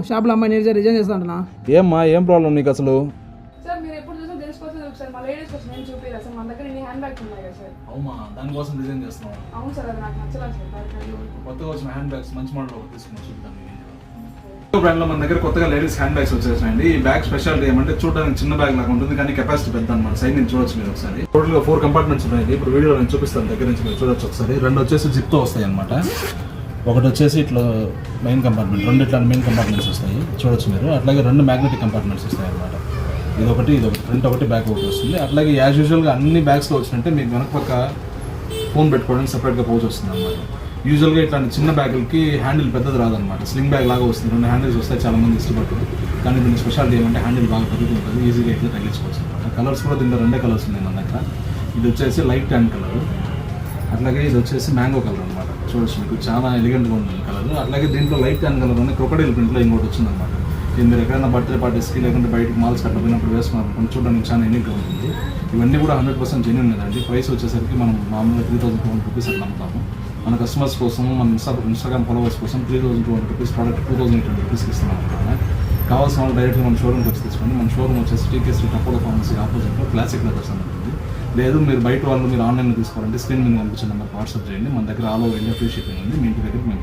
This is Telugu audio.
షాప్లో అమ్మాయి రిజైన్ చేస్తా అంటున్నా. ఏమ్మా ఏం ప్రాబ్లం నీకు అసలు? సార్ మీరు ఎప్పుడు చూసినా తెలిసిపోతుంది ఒకసారి మా లేడీస్ కోసం నేను చూపిరా సార్, మన దగ్గర ఇన్ని హ్యాండ్ బ్యాగ్స్ ఉన్నాయి కదా సార్. అవుమా, దానికోసం డిజైన్ చేస్తున్నాం. అవును సార్, అది నాకు నచ్చలేదు సార్. కొత్తగా వచ్చిన హ్యాండ్ బ్యాగ్స్ మంచి మోడల్ ఒకటి తీసుకుని చూద్దాం. బ్రాండ్ లో మన దగ్గర కొత్తగా లేడీస్ హ్యాండ్ బ్యాగ్స్ వచ్చేసాయండి. ఈ బ్యాగ్ స్పెషాలిటీ ఏమంటే చూడడానికి చిన్న బ్యాగ్ లాగా ఉంటుంది, కానీ కెపాసిటీ పెద్ద అనమాట. సైడ్ నుంచి చూడొచ్చు మీరు ఒకసారి. టోటల్ గా 4 కంపార్ట్మెంట్స్ ఉన్నాయి. ఇప్పుడు వీడియో నేను చూపిస్తాను, దగ్గర నుంచి మీరు చూడొచ్చు ఒకసారి. 2 వచ్చేసి జిప్ తో వస్తాయి అనమాట. ఒకటి వచ్చేసి ఇట్లా మెయిన్ కంపార్ట్మెంట్, 2 ఇట్లా మెయిన్ కంపార్ట్మెంట్స్ వస్తాయి చూడొచ్చు మీరు. అట్లాగే 2 మ్యాగ్నెటిక్ కంపార్ట్మెంట్స్ వస్తాయి అనమాట. ఇదొకటి ఫ్రంట్ ఒకటి బ్యాక్ ఒకటి వస్తుంది. అట్లాగే యాజ్ యూజువల్గా అన్ని బ్యాగ్స్లో వచ్చినట్టే మీకు వెనక పక్క ఫోన్ పెట్టుకోవడానికి సపరేట్గా పౌచ్ వస్తుంది అనమాట. యూజువల్గా ఇట్లాంటి చిన్న బ్యాగులకి హ్యాండిల్ పెద్దది రాదనమాట, స్లింగ్ బ్యాగ్ లాగా వస్తుంది. 2 హ్యాండిల్స్ వస్తాయి, చాలా మంది ఇష్టపడతారు. కానీ దీని స్పెషాలిటీ ఏమంటే హ్యాండిల్ బాగా పెరుగుతూ ఉంటుంది, ఈజీగా ఇట్లా తగ్గించుకోవచ్చు అనమాట. కలర్స్ కూడా దీంట్లో 2 కలర్స్ ఉన్నాయి మన దగ్గర. ఇది వచ్చేసి లైట్ ట్యాన్ కలర్, అట్లాగే ఇది వచ్చేసి మ్యాంగో కలర్ అనమాట. చూడొచ్చు మీకు చాలా ఎలిగెంట్గా ఉంటుంది కలర్. అట్లాగే దీంట్లో లైట్ ట్యాన్ కలర్ అనేది క్రొకడైల్ ప్రింట్లో ఇంకోటి వచ్చింది అనమాట. ఇది మీరు ఎక్కడైనా బర్త్డే పార్టీస్కి లేకుంటే బయటకు మాల్స్ కట్ట పోయినప్పుడు వేసుకున్నప్పుడు చూడడానికి చాలా యూనిక్గా ఉంటుంది. ఇవన్నీ కూడా 100% జెన్యూన్ లేదండి. ప్రైస్ వచ్చేసరికి మనం మామూలుగా 3200 రూపీస్ అట్లా అమ్ముతాము. మన కస్టమర్స్ కోసం, మన ఇన్స్టాగ్రామ్ ఫాలోవర్స్ కోసం 3200 రూపీస్ ప్రోడక్ట్ 2800 రూపీస్కి ఇస్తున్నాం అనమాట. కావాల్సిన వాళ్ళు డైరెక్ట్గా మన షోరూమ్కి వచ్చి తెచ్చుకోండి. మన షోరూమ్ వచ్చేసి టీకే స్ట్రీట్ అపోలో ఫార్మసీ ఆపోజిట్లో క్లాసిక్ లెదర్స్ అని ఉంటుంది. లేదు మీరు బయట వాళ్ళు మీరు ఆన్లైన్లో తీసుకోవాలంటే స్క్రీన్ మీద కనిపించిన నెంబర్కి వాట్సాప్ చేయండి. మన దగ్గర all over India free shipping ఉంది. మీ ఇంటి దగ్గరికి మేము